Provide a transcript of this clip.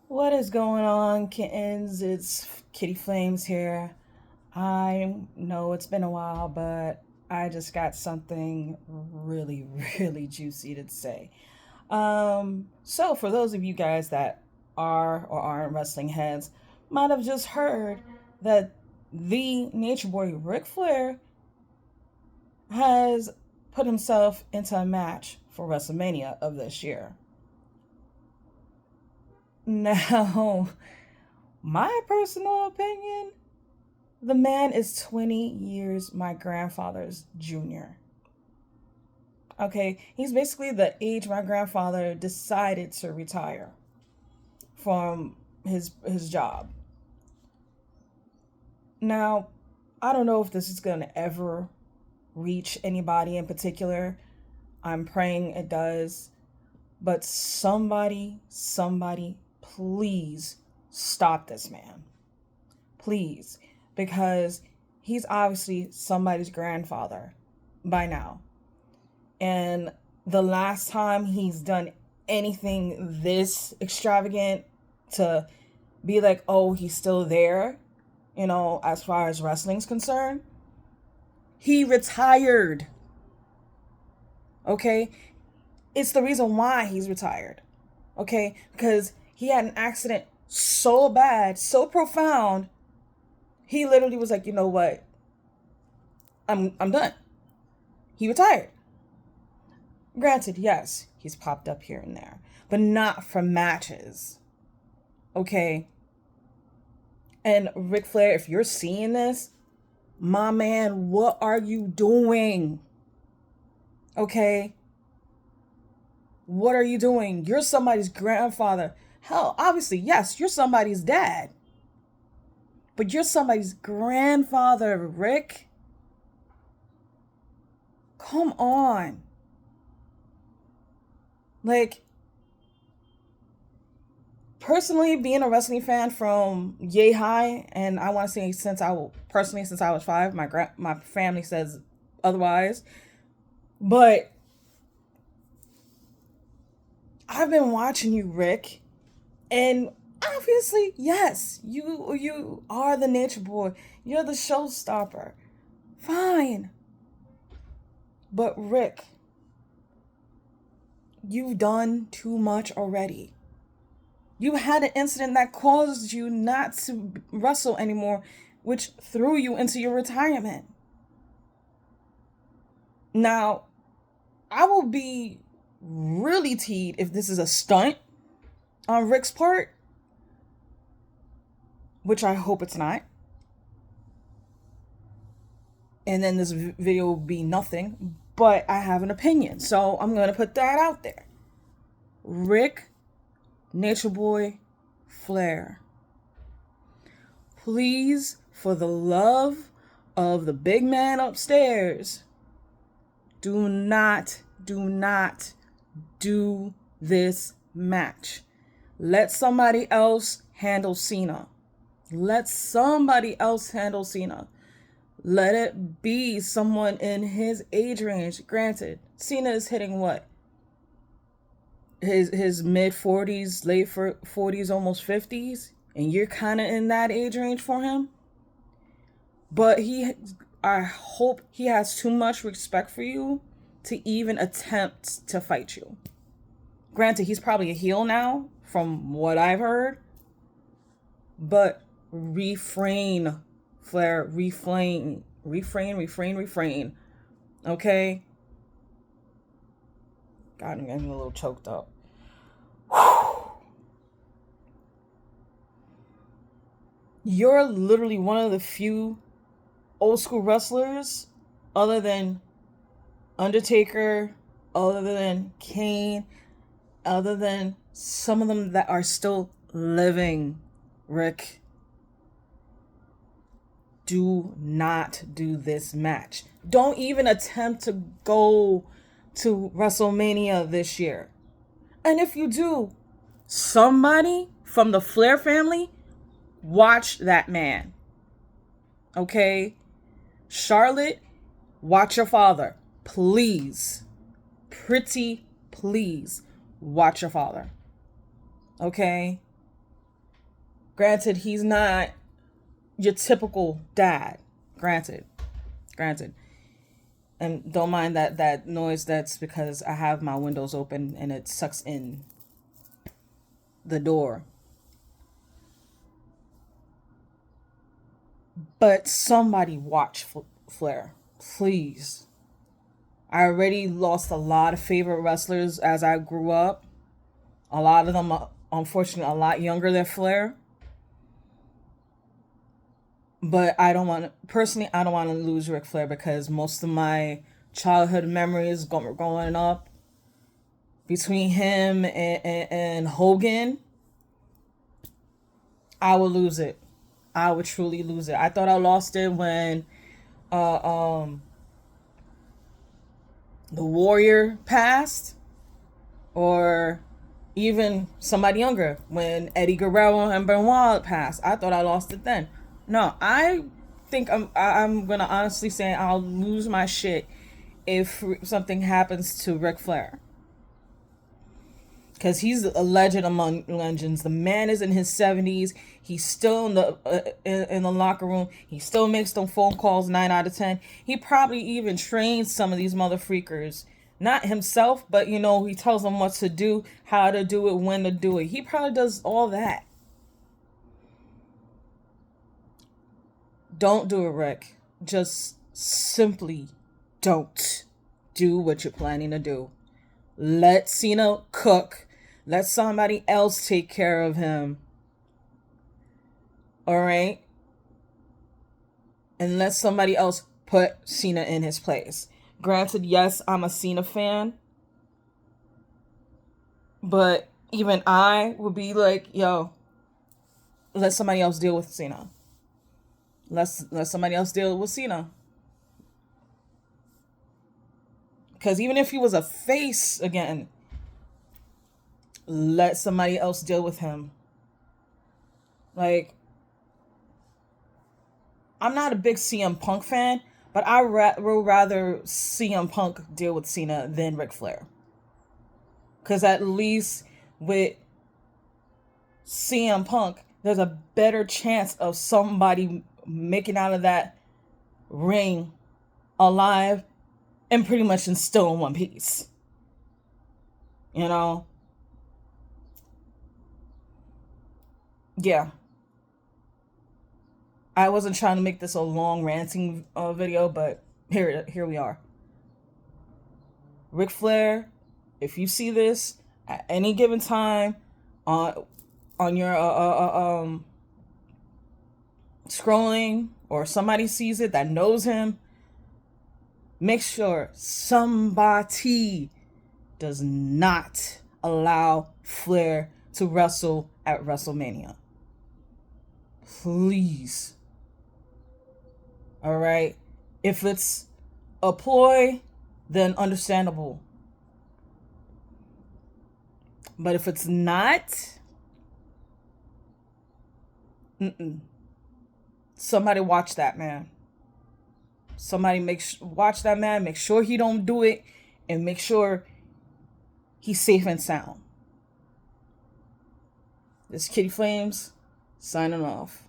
What is going on, kittens? It's Kitty Flames here. I know it's been a while, but I just got something really, really juicy to say. So for those of you guys that are or aren't wrestling heads, might have just heard that the Nature Boy Ric Flair has put himself into a match for WrestleMania of this year. Now, my personal opinion, the man is 20 years my grandfather's junior. Okay, he's basically the age my grandfather decided to retire from his job. Now, I don't know if this is going to ever reach anybody in particular. I'm praying it does, but somebody please stop this man. Please, because he's obviously somebody's grandfather by now. And the last time he's done anything this extravagant to be like, oh, he's still there, as far as wrestling's concerned, he retired. Okay? It's the reason why he's retired. Okay? Because he had an accident so bad, so profound, he literally was like, you know what? I'm done. He retired. Granted, yes, he's popped up here and there, but not for matches. Okay? And Ric Flair, if you're seeing this, my man, what are you doing? Okay? What are you doing? You're somebody's grandfather. Hell, obviously, yes, you're somebody's dad. But you're somebody's grandfather, Rick. Come on. Like, personally, being a wrestling fan from yay high, and I want to say since I was 5, my family says otherwise, but I've been watching you, Rick, and obviously, yes, you are the Nature Boy. You're the showstopper. Fine, but Rick, you've done too much already. You had an incident that caused you not to wrestle anymore, which threw you into your retirement. Now, I will be really teed if this is a stunt on Rick's part, which I hope it's not. And then this video will be nothing, but I have an opinion, so I'm going to put that out there. Rick Nature Boy Flair, please, for the love of the big man upstairs, do not do this match. Let somebody else handle Cena. Let somebody else handle Cena. Let it be someone in his age range. Granted, Cena is hitting what? His mid 40s, late 40s, almost 50s, and you're kind of in that age range for him. But I hope he has too much respect for you to even attempt to fight you. Granted, he's probably a heel now, from what I've heard. But refrain, Flair, refrain. Okay? God, I'm getting a little choked up. You're literally one of the few old school wrestlers, other than Undertaker, other than Kane, other than some of them that are still living, Rick. Do not do this match. Don't even attempt to go to WrestleMania this year. And if you do, somebody from the Flair family, watch that man. Okay? Charlotte, watch your father. Please. Pretty please watch your father. Okay? Granted, he's not your typical dad. Granted. Granted. And don't mind that noise. That's because I have my windows open and it sucks in the door. But somebody watch Flair. Please. I already lost a lot of favorite wrestlers as I grew up. A lot of them, unfortunately, a lot younger than Flair. But I don't want to, personally, I don't want to lose Ric Flair because most of my childhood memories growing up between him and Hogan, I would lose it. I would truly lose it. I thought I lost it when uh, um, the Warrior passed, or even somebody younger when Eddie Guerrero and Benoit passed. I thought I lost it then. No, I think I'm gonna honestly say I'll lose my shit if something happens to Ric Flair. Because he's a legend among legends. The man is in his 70s. He's still in the locker room. He still makes them phone calls 9 out of 10. He probably even trains some of these mother freakers. Not himself, but he tells them what to do, how to do it, when to do it. He probably does all that. Don't do it, Rick. Just simply don't do what you're planning to do. Let Cena cook. Let somebody else take care of him. All right? And let somebody else put Cena in his place. Granted, yes, I'm a Cena fan. But even I would be like, yo, let somebody else deal with Cena. Let somebody else deal with Cena. Because even if he was a face again, let somebody else deal with him. Like, I'm not a big CM Punk fan, but I would rather CM Punk deal with Cena than Ric Flair. Because at least with CM Punk, there's a better chance of somebody making out of that ring alive and pretty much still in one piece. Yeah. I wasn't trying to make this a long ranting video, but here we are. Ric Flair, if you see this at any given time on your scrolling, or somebody sees it that knows him, make sure somebody does not allow Flair to wrestle at WrestleMania. Please. All right? If it's a ploy, then understandable. But if it's not, somebody watch that man. Somebody watch that man. Make sure he don't do it, and make sure he's safe and sound. This Kitty Flames signing off.